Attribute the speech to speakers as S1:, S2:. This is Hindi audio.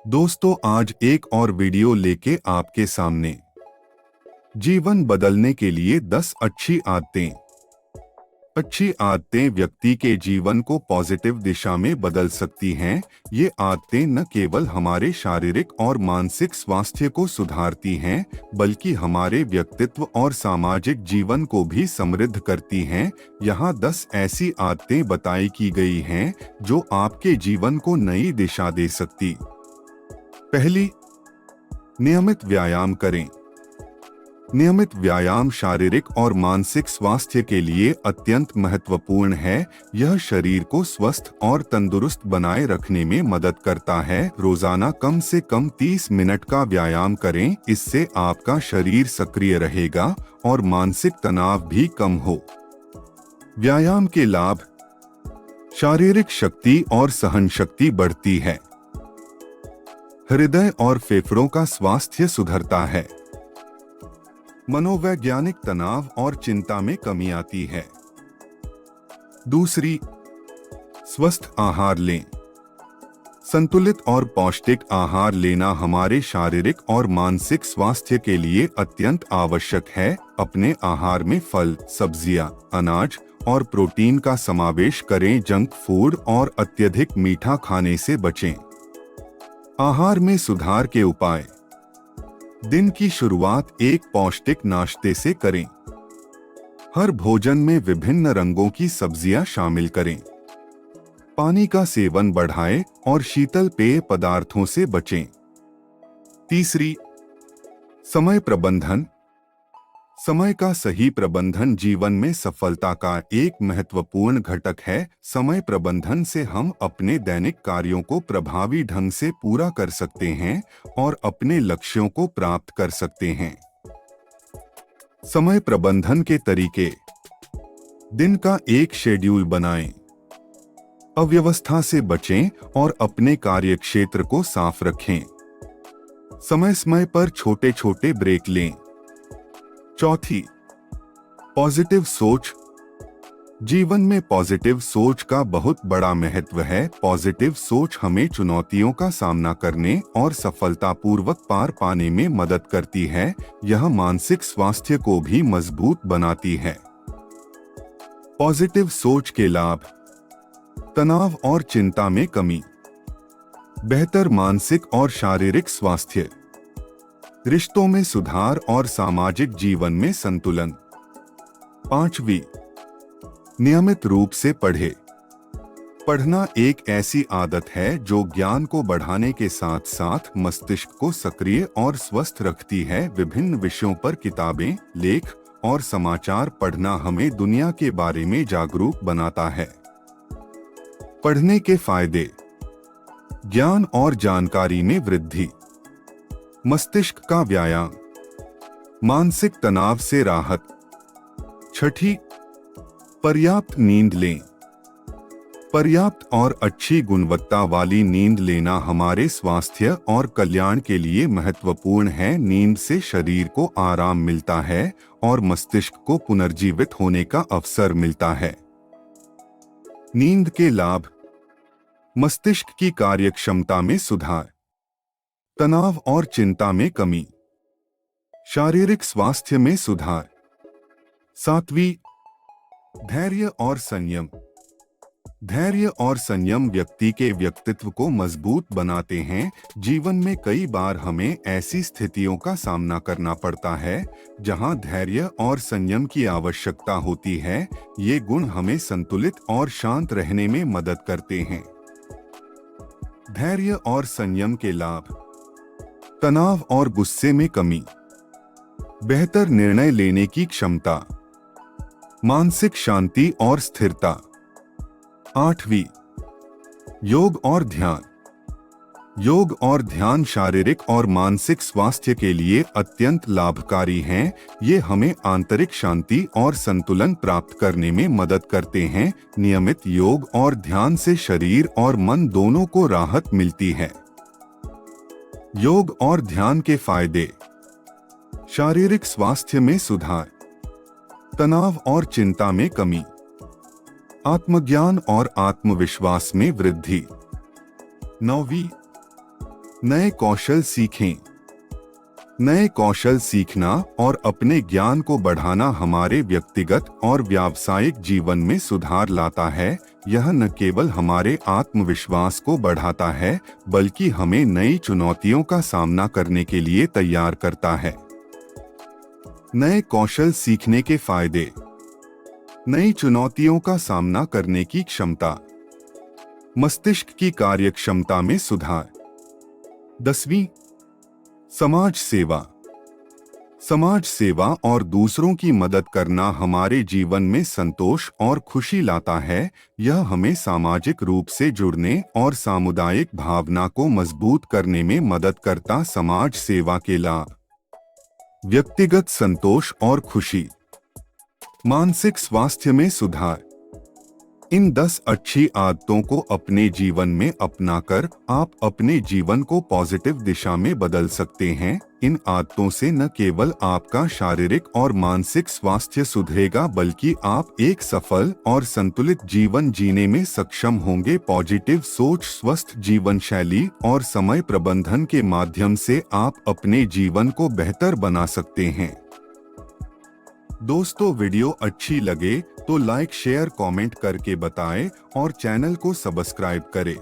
S1: दोस्तों, आज एक और वीडियो लेके आपके सामने जीवन बदलने के लिए 10 अच्छी आदतें। अच्छी आदतें व्यक्ति के जीवन को पॉजिटिव दिशा में बदल सकती हैं। ये आदतें न केवल हमारे शारीरिक और मानसिक स्वास्थ्य को सुधारती हैं, बल्कि हमारे व्यक्तित्व और सामाजिक जीवन को भी समृद्ध करती हैं। यहाँ 10 ऐसी आदतें बताई की गई हैं जो आपके जीवन को नई दिशा दे सकती। पहली, नियमित व्यायाम करें। नियमित व्यायाम शारीरिक और मानसिक स्वास्थ्य के लिए अत्यंत महत्वपूर्ण है। यह शरीर को स्वस्थ और तंदुरुस्त बनाए रखने में मदद करता है। रोजाना कम से कम 30 मिनट का व्यायाम करें। इससे आपका शरीर सक्रिय रहेगा और मानसिक तनाव भी कम हो। व्यायाम के लाभ: शारीरिक शक्ति और सहन शक्ति बढ़ती है। हृदय और फेफड़ों का स्वास्थ्य सुधरता है। मनोवैज्ञानिक तनाव और चिंता में कमी आती है। दूसरी, स्वस्थ आहार लें। संतुलित और पौष्टिक आहार लेना हमारे शारीरिक और मानसिक स्वास्थ्य के लिए अत्यंत आवश्यक है। अपने आहार में फल, सब्जियां, अनाज और प्रोटीन का समावेश करें। जंक फूड और अत्यधिक मीठा खाने से बचें। आहार में सुधार के उपाय: दिन की शुरुआत एक पौष्टिक नाश्ते से करें। हर भोजन में विभिन्न रंगों की सब्जियां शामिल करें। पानी का सेवन बढ़ाएं और शीतल पेय पदार्थों से बचें। तीसरी, समय प्रबंधन। समय का सही प्रबंधन जीवन में सफलता का एक महत्वपूर्ण घटक है। समय प्रबंधन से हम अपने दैनिक कार्यों को प्रभावी ढंग से पूरा कर सकते हैं और अपने लक्ष्यों को प्राप्त कर सकते हैं। समय प्रबंधन के तरीके: दिन का एक शेड्यूल बनाएं। अव्यवस्था से बचें और अपने कार्यक्षेत्र को साफ रखें। समय समय पर छोटे छोटे ब्रेक लें। चौथी, पॉजिटिव सोच। जीवन में पॉजिटिव सोच का बहुत बड़ा महत्व है। पॉजिटिव सोच हमें चुनौतियों का सामना करने और सफलतापूर्वक पार पाने में मदद करती है। यह मानसिक स्वास्थ्य को भी मजबूत बनाती है। पॉजिटिव सोच के लाभ: तनाव और चिंता में कमी, बेहतर मानसिक और शारीरिक स्वास्थ्य, रिश्तों में सुधार और सामाजिक जीवन में संतुलन। पांचवी, नियमित रूप से पढ़ें। पढ़ना एक ऐसी आदत है जो ज्ञान को बढ़ाने के साथ साथ मस्तिष्क को सक्रिय और स्वस्थ रखती है। विभिन्न विषयों पर किताबें, लेख और समाचार पढ़ना हमें दुनिया के बारे में जागरूक बनाता है। पढ़ने के फायदे: ज्ञान और जानकारी में वृद्धि, मस्तिष्क का व्यायाम, मानसिक तनाव से राहत। छठी, पर्याप्त नींद लें। पर्याप्त और अच्छी गुणवत्ता वाली नींद लेना हमारे स्वास्थ्य और कल्याण के लिए महत्वपूर्ण है। नींद से शरीर को आराम मिलता है और मस्तिष्क को पुनर्जीवित होने का अवसर मिलता है। नींद के लाभ: मस्तिष्क की कार्यक्षमता में सुधार, तनाव और चिंता में कमी, शारीरिक स्वास्थ्य में सुधार। सातवीं, धैर्य और संयम। धैर्य और संयम व्यक्ति के व्यक्तित्व को मजबूत बनाते हैं। जीवन में कई बार हमें ऐसी स्थितियों का सामना करना पड़ता है जहां धैर्य और संयम की आवश्यकता होती है। ये गुण हमें संतुलित और शांत रहने में मदद करते हैं। धैर्य और संयम के लाभ: तनाव और गुस्से में कमी, बेहतर निर्णय लेने की क्षमता, मानसिक शांति और स्थिरता। आठवीं, योग और ध्यान। योग और ध्यान शारीरिक और मानसिक स्वास्थ्य के लिए अत्यंत लाभकारी हैं। ये हमें आंतरिक शांति और संतुलन प्राप्त करने में मदद करते हैं। नियमित योग और ध्यान से शरीर और मन दोनों को राहत मिलती है। योग और ध्यान के फायदे: शारीरिक स्वास्थ्य में सुधार, तनाव और चिंता में कमी, आत्मज्ञान और आत्मविश्वास में वृद्धि। नौवीं, नए कौशल सीखें। नए कौशल सीखना और अपने ज्ञान को बढ़ाना हमारे व्यक्तिगत और व्यावसायिक जीवन में सुधार लाता है। यह न केवल हमारे आत्मविश्वास को बढ़ाता है, बल्कि हमें नई चुनौतियों का सामना करने के लिए तैयार करता है। नए कौशल सीखने के फायदे। नई चुनौतियों का सामना करने की क्षमता। मस्तिष्क की कार्यक्षमता में सुधार। 10वीं, समाज सेवा। समाज सेवा और दूसरों की मदद करना हमारे जीवन में संतोष और खुशी लाता है। यह हमें सामाजिक रूप से जुड़ने और सामुदायिक भावना को मजबूत करने में मदद करता। समाज सेवा के लाभ। व्यक्तिगत संतोष और खुशी। मानसिक स्वास्थ्य में सुधार। इन 10 अच्छी आदतों को अपने जीवन में अपनाकर आप अपने जीवन को पॉजिटिव दिशा में बदल सकते हैं। इन आदतों से न केवल आपका शारीरिक और मानसिक स्वास्थ्य सुधरेगा, बल्कि आप एक सफल और संतुलित जीवन जीने में सक्षम होंगे। पॉजिटिव सोच, स्वस्थ जीवन शैली और समय प्रबंधन के माध्यम से आप अपने जीवन को बेहतर बना सकते हैं। दोस्तों, वीडियो अच्छी लगे तो लाइक, शेयर, कमेंट करके बताएं और चैनल को सब्सक्राइब करें।